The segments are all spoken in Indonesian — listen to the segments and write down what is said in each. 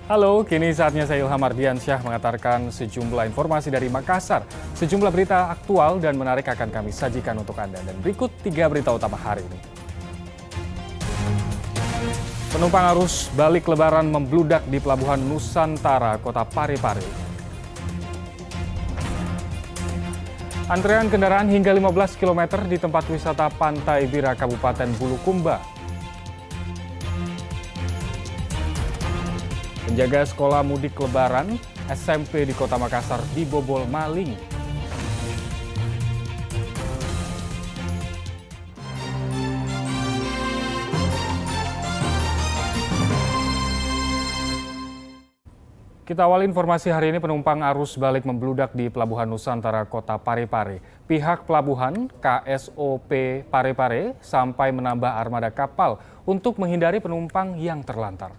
Halo, kini saatnya saya Ilham Ardiansyah mengantarkan sejumlah informasi dari Makassar. Sejumlah berita aktual dan menarik akan kami sajikan untuk Anda. Dan berikut 3 berita utama hari ini. Penumpang arus balik lebaran membludak di Pelabuhan Nusantara, Kota Parepare. Antrean kendaraan hingga 15 km di tempat wisata Pantai Bira, Kabupaten Bulukumba. Penjaga sekolah mudik lebaran SMP di Kota Makassar dibobol maling. Kita awali informasi hari ini, penumpang arus balik membludak di Pelabuhan Nusantara Kota Parepare. Pihak pelabuhan KSOP Parepare sampai menambah armada kapal untuk menghindari penumpang yang terlantar.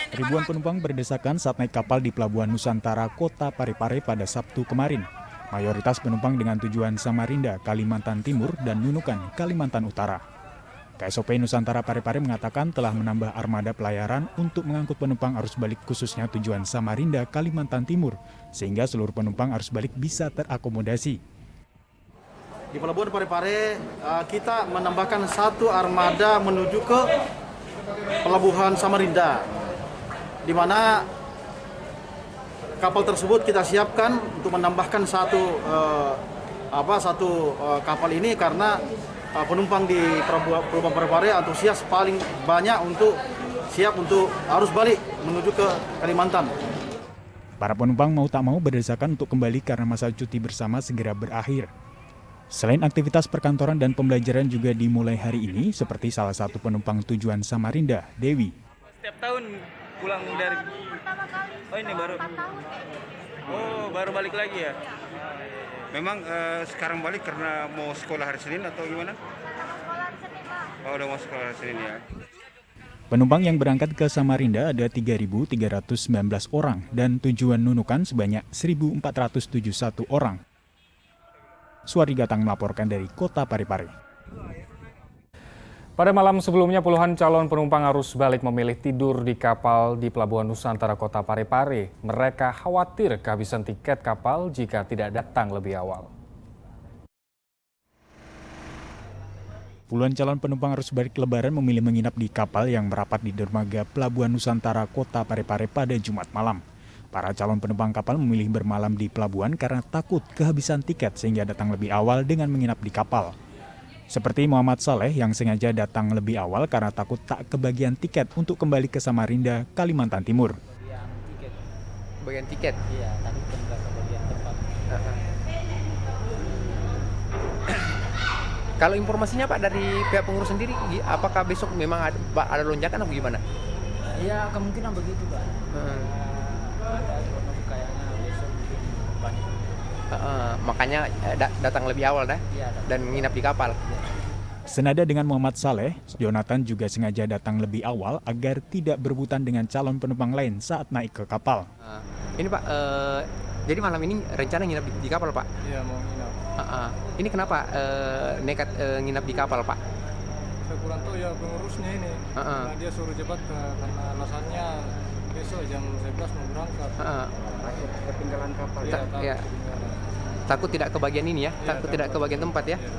Ribuan penumpang berdesakan saat naik kapal di Pelabuhan Nusantara Kota Parepare pada Sabtu kemarin. Mayoritas penumpang dengan tujuan Samarinda, Kalimantan Timur, dan Nunukan, Kalimantan Utara. KSOP Nusantara Parepare mengatakan telah menambah armada pelayaran untuk mengangkut penumpang arus balik khususnya tujuan Samarinda, Kalimantan Timur, sehingga seluruh penumpang arus balik bisa terakomodasi. Di Pelabuhan Parepare, kita menambahkan satu armada menuju ke Pelabuhan Samarinda, di mana kapal tersebut kita siapkan untuk menambahkan satu kapal ini karena penumpang di Pelabuhan Parepare antusias paling banyak untuk siap untuk arus balik menuju ke Kalimantan. Para penumpang mau tak mau berdesakan untuk kembali karena masa cuti bersama segera berakhir. Selain aktivitas perkantoran dan pembelajaran juga dimulai hari ini, seperti salah satu penumpang tujuan Samarinda, Dewi. Setiap tahun pulang dari pertama kali. Oh ini baru. Oh baru balik lagi ya. Memang sekarang balik karena mau sekolah hari Senin atau gimana? Sekolah di Senin, Pak. Oh udah mau sekolah hari Senin ya. Penumpang yang berangkat ke Samarinda ada 3.319 orang dan tujuan Nunukan sebanyak 1.471 orang. Suari Gatang melaporkan dari Kota Parepare. Pada malam sebelumnya, puluhan calon penumpang arus balik memilih tidur di kapal di Pelabuhan Nusantara Kota Parepare. Mereka khawatir kehabisan tiket kapal jika tidak datang lebih awal. Puluhan calon penumpang arus balik lebaran memilih menginap di kapal yang merapat di dermaga Pelabuhan Nusantara Kota Parepare pada Jumat malam. Para calon penumpang kapal memilih bermalam di pelabuhan karena takut kehabisan tiket sehingga datang lebih awal dengan menginap di kapal. Seperti Muhammad Saleh yang sengaja datang lebih awal karena takut tak kebagian tiket untuk kembali ke Samarinda, Kalimantan Timur. Bagian tiket? Iya, takut nggak kebagian tempat. Kalau informasinya Pak dari pihak pengurus sendiri, apakah besok memang ada lonjakan atau gimana? Iya, kemungkinan begitu, Pak. Ada informasi kayaknya besok mungkin banyak. Makanya datang lebih awal dah, Iya, dan menginap di kapal. Senada dengan Muhammad Saleh, Jonathan juga sengaja datang lebih awal agar tidak berebutan dengan calon penumpang lain saat naik ke kapal. Ini Pak, jadi malam ini rencana nginap di kapal Pak? Iya, mau nginap. Ini kenapa nekat nginap di kapal Pak? Saya kurang tahu ya pengurusnya ini. Nah, dia suruh cepat karena alasannya besok jam 11 mau berangkat. Takut ketinggalan kapal. Iya, Takut tidak kebagian ini ya? Iya, Takut tidak kebagian tempat ya? Iya.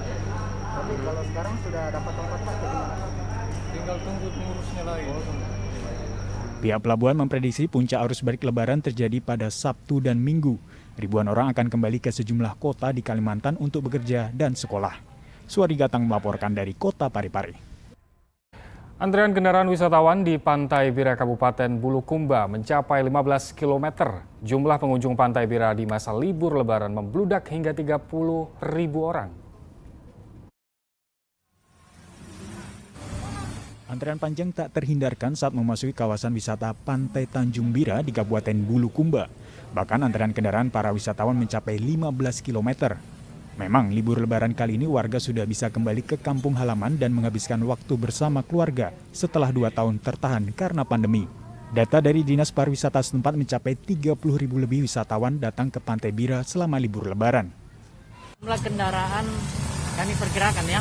Tapi kalau sekarang sudah dapat tempat Pak, gimana? Tinggal tunggu pengurusnya lagi. Pihak pelabuhan memprediksi puncak arus balik lebaran terjadi pada Sabtu dan Minggu. Ribuan orang akan kembali ke sejumlah kota di Kalimantan untuk bekerja dan sekolah. Suari Gatang melaporkan dari Kota Parepare. Antrean kendaraan wisatawan di Pantai Bira, Kabupaten Bulukumba mencapai 15 km. Jumlah pengunjung Pantai Bira di masa libur lebaran membludak hingga 30.000 orang. Antrean panjang tak terhindarkan saat memasuki kawasan wisata Pantai Tanjung Bira di Kabupaten Bulukumba. Bahkan antrean kendaraan para wisatawan mencapai 15 km. Memang libur lebaran kali ini warga sudah bisa kembali ke kampung halaman dan menghabiskan waktu bersama keluarga setelah 2 tahun tertahan karena pandemi. Data dari Dinas Pariwisata setempat mencapai 30.000 lebih wisatawan datang ke Pantai Bira selama libur lebaran. Jumlah kendaraan kami perkirakan ya,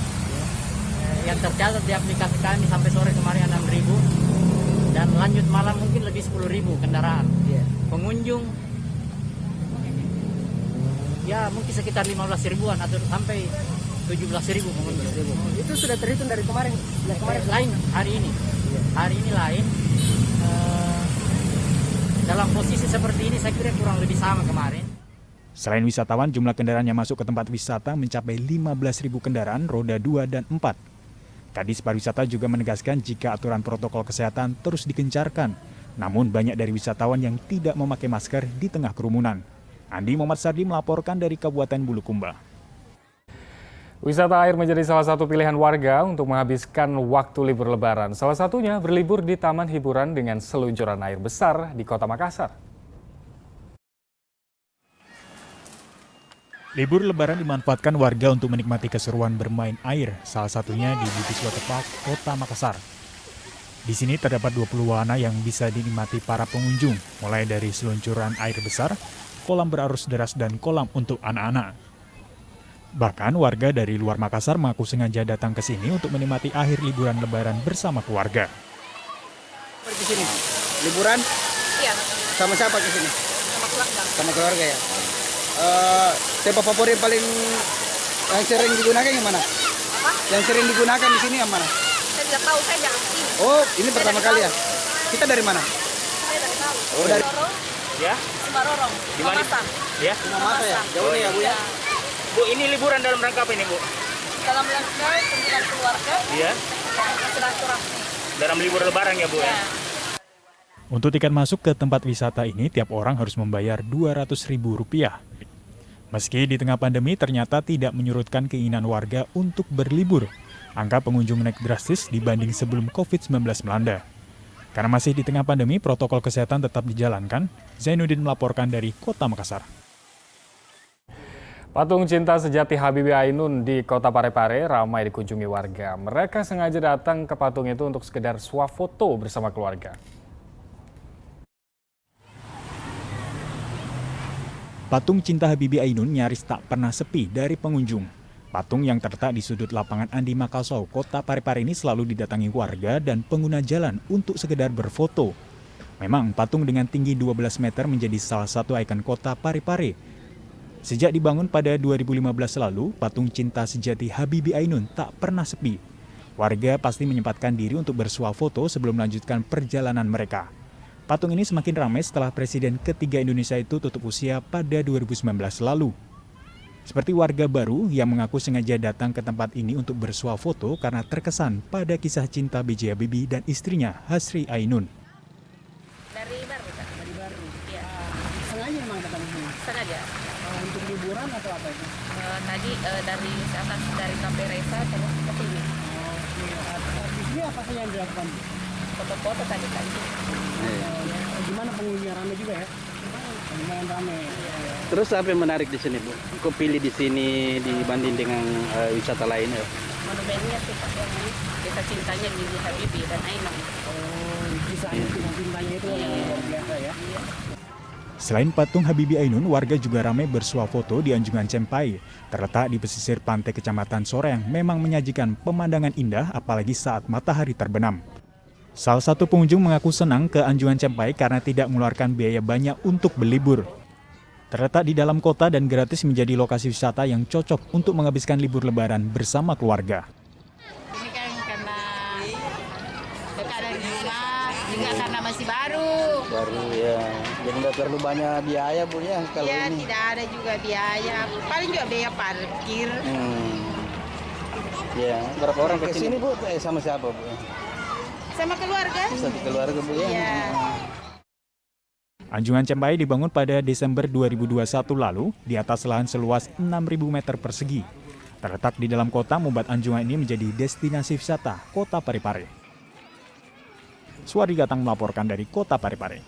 Yang tercatat di aplikasi kami sampai sore kemarin 6.000 dan lanjut malam mungkin lebih 10.000 kendaraan. Pengunjung ya mungkin sekitar 15 ribuan atau sampai 17.000 pengunjung. Itu sudah terhitung dari kemarin. Lain hari ini. Hari ini lain. Dalam posisi seperti ini saya kira kurang lebih sama kemarin. Selain wisatawan, jumlah kendaraan yang masuk ke tempat wisata mencapai 15.000 kendaraan roda 2 dan 4. Kadis Pariwisata juga menegaskan jika aturan protokol kesehatan terus dikencarkan. Namun banyak dari wisatawan yang tidak memakai masker di tengah kerumunan. Andi Muhammad Sardi melaporkan dari Kabupaten Bulukumba. Wisata air menjadi salah satu pilihan warga untuk menghabiskan waktu libur Lebaran. Salah satunya berlibur di taman hiburan dengan seluncuran air besar di Kota Makassar. Libur Lebaran dimanfaatkan warga untuk menikmati keseruan bermain air, salah satunya di Bugis Waterpark, Kota Makassar. Di sini terdapat 20 wahana yang bisa dinikmati para pengunjung, mulai dari seluncuran air besar, kolam berarus deras, dan kolam untuk anak-anak. Bahkan warga dari luar Makassar mengaku sengaja datang ke sini untuk menikmati akhir liburan Lebaran bersama keluarga. Di sini liburan? Iya, Sama siapa ke sini? sama keluarga. Sama keluarga ya. Tempat favorit paling yang sering digunakan yang mana? Apa? Yang sering digunakan di sini yang mana? Saya tidak tahu, saya jarang kesini. Oh, ini Saya pertama dari kali ya? Palu. Kita dari mana? Saya dari Palu. Oh, dari Rorong, Ya, Sumarorong, Di mana? Mamasa. ya. Mata ya? Jauh nih ya, Bu ya? Bu, ini liburan dalam rangka apa ini, Bu? Dalam rangka kunjungan keluarga, Iya. silaturahmi. Dalam libur Lebaran ya, Bu ya. Untuk tiket masuk ke tempat wisata ini, tiap orang harus membayar Rp200.000. Meski di tengah pandemi, ternyata tidak menyurutkan keinginan warga untuk berlibur. Angka pengunjung naik drastis dibanding sebelum COVID-19 melanda. Karena masih di tengah pandemi, protokol kesehatan tetap dijalankan. Zainuddin melaporkan dari Kota Makassar. Patung cinta sejati Habibie Ainun di Kota Parepare ramai dikunjungi warga. Mereka sengaja datang ke patung itu untuk sekedar swafoto bersama keluarga. Patung cinta Habibie Ainun nyaris tak pernah sepi dari pengunjung. Patung yang terletak di sudut lapangan Andi Makassau, Kota Parepare ini selalu didatangi warga dan pengguna jalan untuk sekedar berfoto. Memang patung dengan tinggi 12 meter menjadi salah satu ikon Kota Parepare. Sejak dibangun pada 2015 lalu, patung cinta sejati Habibie Ainun tak pernah sepi. Warga pasti menyempatkan diri untuk bersuah foto sebelum melanjutkan perjalanan mereka. Patung ini semakin ramai setelah Presiden ketiga Indonesia itu tutup usia pada 2019 lalu. Seperti warga baru yang mengaku sengaja datang ke tempat ini untuk bersuah foto karena terkesan pada kisah cinta B.J. Habibie dan istrinya Hasri Ainun. Dari baru, Kak. Dari baru. Iya, Sengaja memang datang ke sini. sengaja. Untuk liburan atau apa itu? Tadi dari atas dari Cafe Resa terus ke sini. Di sini apa saja yang dilakukan? Foto-foto tadi kan. Gimana pengunjungnya ramai juga ya? Lumayan ramai. Terus apa yang menarik di sini, Bu? Kok pilih di sini dibanding dengan wisata lain ya? Monumennya sih Pak, yang ini kisah cintanya di Habibie dan Ainun. Kisah cintanya itu yang luar biasa ya? Selain patung Habibie Ainun, warga juga ramai bersuah foto di Anjungan Cempai, terletak di pesisir pantai Kecamatan Soreang, memang menyajikan pemandangan indah apalagi saat matahari terbenam. Salah satu pengunjung mengaku senang ke Anjungan Cempai karena tidak mengeluarkan biaya banyak untuk berlibur. Terletak di dalam kota dan gratis menjadi lokasi wisata yang cocok untuk menghabiskan libur Lebaran bersama keluarga. Ini kan karena dekat dari rumah, juga karena masih baru. Baru ya. Jadi nggak perlu banyak biaya, Bu ya kalau Ya, ini. tidak ada juga biaya. Paling juga biaya parkir. Ya, berapa orang ke sini, Bu? Sama siapa, Bu? Sama keluarga. Satu keluarga, Bu ya. Iya. Anjungan Cempai dibangun pada Desember 2021 lalu di atas lahan seluas 6.000 meter persegi. Terletak di dalam kota membuat Anjungan ini menjadi destinasi wisata Kota Parepare. Suwadi Gatang melaporkan dari Kota Parepare.